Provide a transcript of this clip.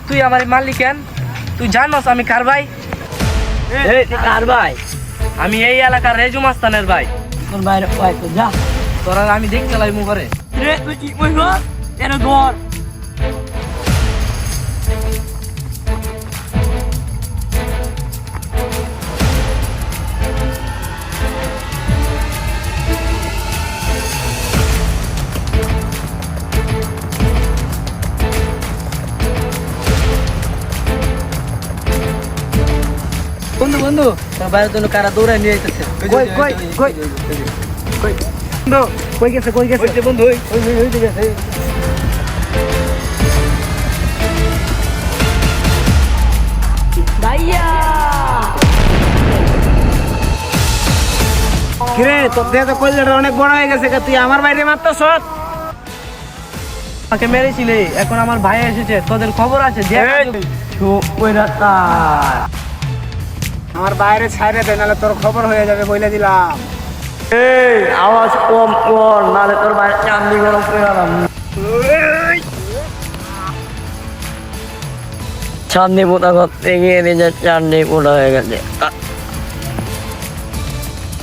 তুই আমার মারলি কেন? তুই জানোস আমি কার ভাই? কার ভাই? আমি এই এলাকার রেজু মাস্তানের ভাই। তোর বাইরে ভাই তো যা। তোরা আমি দেখতে লাই মুখরে। রে তুই কি কইব? এর ধর। বন্ধু বন্ধু, তোর বাইরে জন্য কারা দৌড়ায় নিয়ে যাইতেছে। কই কই কই কই বন্ধু কই গেছে বন্ধু ওই দিকে গেছে। ভাইয়া কিরে তোর দেহ তো কইলেটা অনেক বড় হয়ে গেছে, তুই আমার বাইরে মারতেছ। আমাকে মেরেছিলে, এখন আমার ভাই এসেছে, তোদের খবর আছে? আমার বাইরে ছাইরে দে, নাহলে তোর খবর হয়ে যাবে, বলে দিলাম। এই আওয়াজ কম কর, নাহলে তোর বাইরে চান্দি গরম করে গেলাম। চান্দি পোতা করতে গিয়ে নিজের চান্দি পোতা হয়ে গেছে।